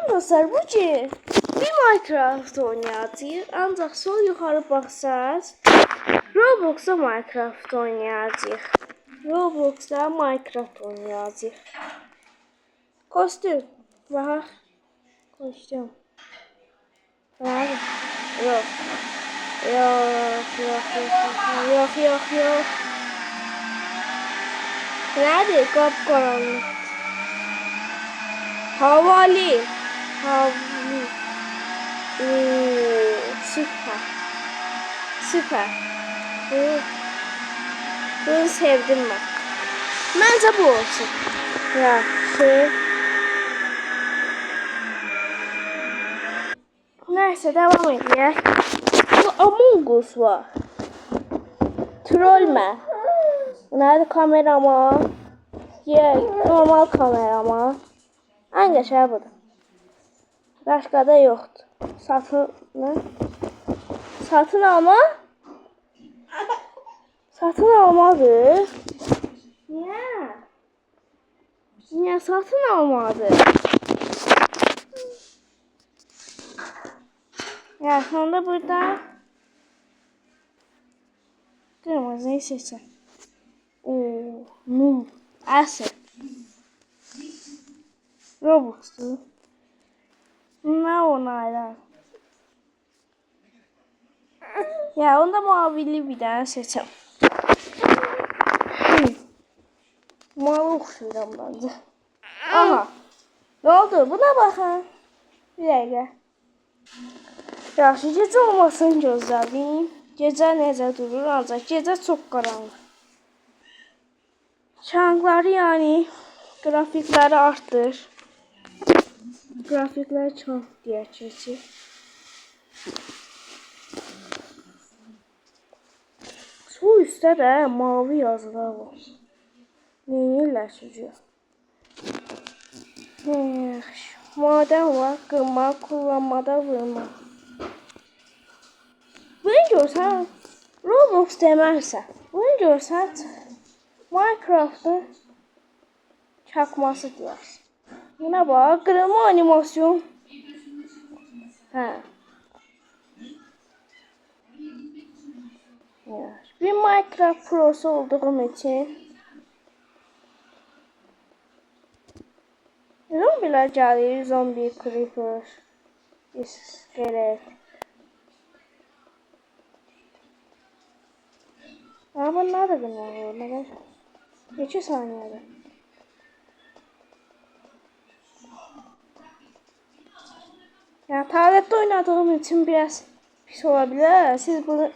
Dostlar, bu ki bir Minecraft oynayacağız. Ancak sol yukarı baksanız Roblox'da Minecraft oynayacağız. Roblox'da Minecraft oynayacağız. Kostüm. Bak. Kostüm. Var. Yok. Yok. Nerede? Kapkaranlık. Havali. Süper. Bunu sevdim ben. Bence bu olsun. Ya neyse devam edelim. Bu Among Us var. Trollman. Nerede kameraman? Normal kameraman. Hangi şey budur? Başka da yoktu. Satın alma. Satın almadı. Niye satın almadı? Ya sonra burada kırmızıyı seçeceğim. Asset. Robux'tu. Ne onaylar? Ya onda mavili bir tane seçeceğim. Mavi okşuyorum bence. Aha. Ne oldu? Buna bakın. Bir dakika. Yaxşı, gecə olmasını gözlədim. Gecə necə durur, ancaq gecə çox qaranlıq. Çankları yani grafikləri artdır. Grafiklər çox deyə keçir. Sol üstdə də mavi yazılar var. Neyirlər çocuğa? Maden var, qırma, kullanmada vurma. Bunu görsən, Roblox deməzsən. Bunu görsən, Minecraft'ın çakması deyərsən. Buna bax, qırma animasyon. Bir Minecraft prosu olduğum için zombiler gəlir, zombi, creeper, iskelet. Ama bunlar da bilmiyorum. 2 saniyede. Yani tablette oynadığım için biraz pis olabilir. Siz bunu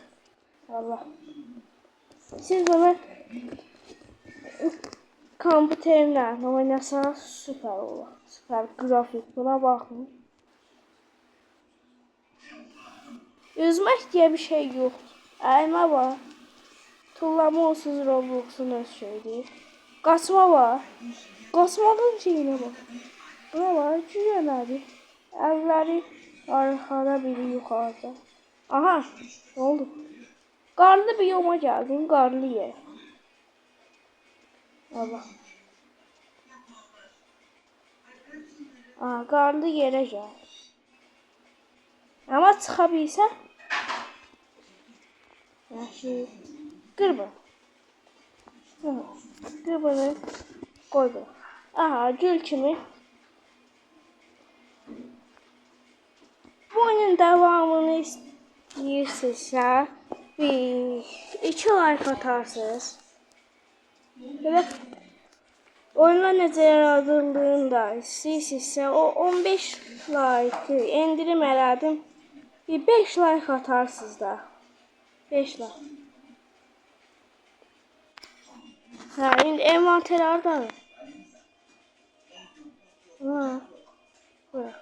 kompüterle oynasanız süper olur. Süper grafik. Buna bakın. Üzmek diye bir şey yok. Əyilmə var. Tullama onsuz Roblox'un öz şeydir. Qaçma var. Qaçmanın şeyine bak. Buna var. 2 yönədir. Əlləri arkada, biri yuxarıda. Aha. Ne oldu? Qarlı bir yoma geldim. Qarlı yer. Allah. Qarlı yerə gəl. Ama çıkabilsən. Yaxşı. Qır bunu. Qır bunu. Qoy bunu. Aha, gül kimi. Bu oyunun devamını istəyirsinizsə, 2 like atarsınız. Belə oyunlar necə yaradıldığını da istəyirsinizsə, o 15 like endirim elədim. Bir 5 like atarsınız da. 5 like. İndi envanter da. Buyur.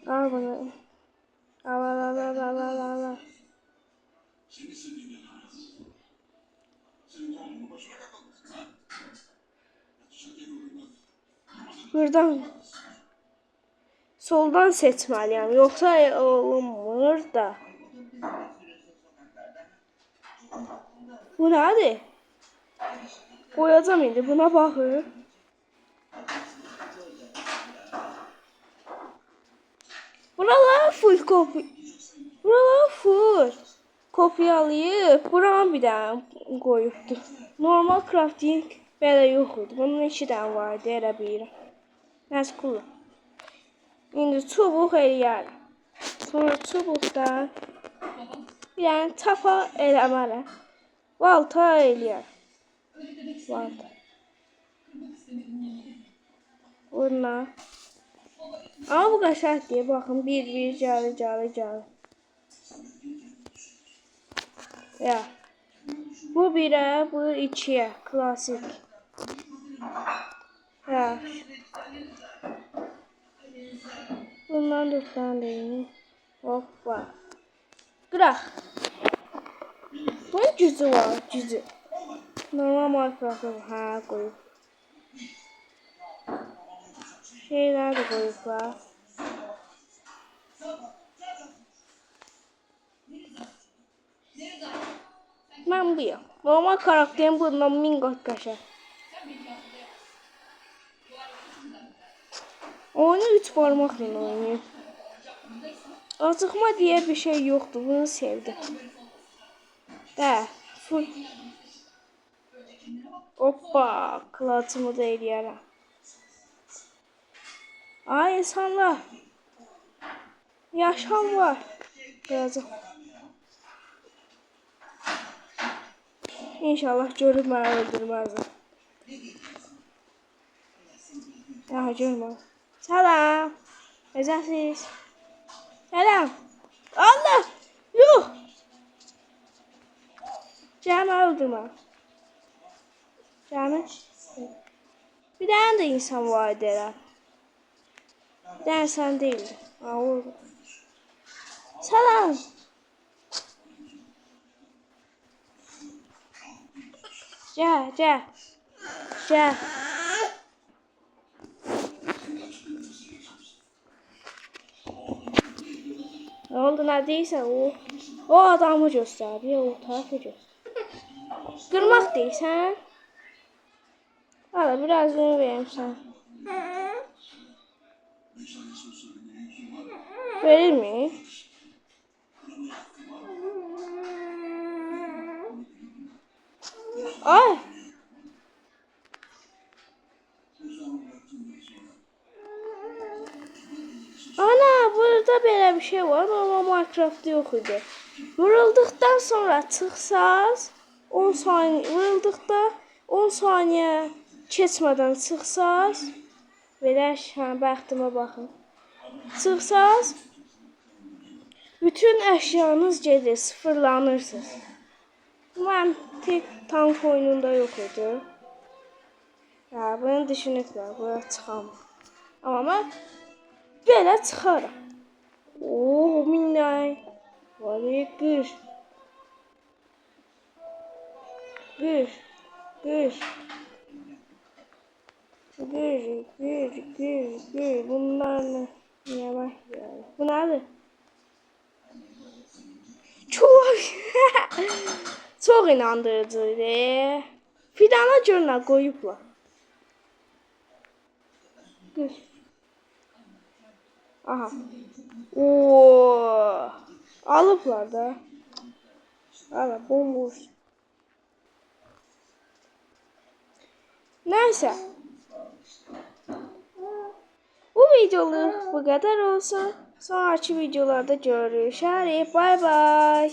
Al bunu. Al. Buradan soldan seçmeliyim. Yoksa olmur da. Bu nədir? Koyacağım indi. Buna bakın. full kopya. Buralar full. Kopyalayıb buranı bir dənə qoyubdur. Normal crafting belə yox idi. Bunun 2 dənə var idi, elə bilirəm. Nəsə cool. İndi çubuq eləyərəm. Sonra çubuqdan bir dənə tapa eləmərəm. Balta eləyər. Balta. Bununla. Ama bu qəşəng deyil. Baxın, bir gəlir. Ya. Bu 1'ə, bu 2'yə. Klasik. Ya. Bundan 4 tane deyim. Hoppa. Qıraq. Bunun gücü var, gücü. Normal Minecraft'da ha koyup. Şeyler de koyuplar. Ben buyum. Normal karakterim bundan 1000 kat kaşar. Oyunu 3 parmakla oynuyor. Acıkma diye bir şey yoktu. Bunu sevdim. De. Full. Hoppa. Kılıcımı da eləyərəm. Ay insanlar. Yaşam var. Birazcık. İnşallah görüp beni öldürmezler. Ya görmez. Selam. Necəsiniz? Selam. Allah. Yuh. Cəmi öldürmə. Cəmi. Bir tane de insan var derler. Bir tane sen değildi. Ha oldu. Selam. Gel. Ne oldu neredeyse o adamı gösteriyor, o tarafı gösteriyor. Kırmak değilsen. Hala biraz bunu vereyim sana. Verir mi? Ay. Ana burada belə bir şey var. Normal Minecraft'da yox idi. Vurulduqdan sonra çıxsaz 10 saniye vurulduqda 10 saniye keçmədən çıxsaz belə bəxtimə baxın. Çıxsaz bütün əşyanız gedir, sıfırlanırsınız. Mən tek tank oyununda yox idi. Ya bunu düşünüblər, bura çıxamam. Amma mən belə çıxarım. Oo, minnay. Vay qır. Bunlar ne? Yavaş yani. Bu nerede? Çok çok inandırıcıydı. Fidana görünə koyuplar. Dur. Aha. Oo. Alıplar da. Ala bomboş. Neyse. Bu videoluk bu kadar olsun. Sonraki videolarda görüşürüz. Bye bye.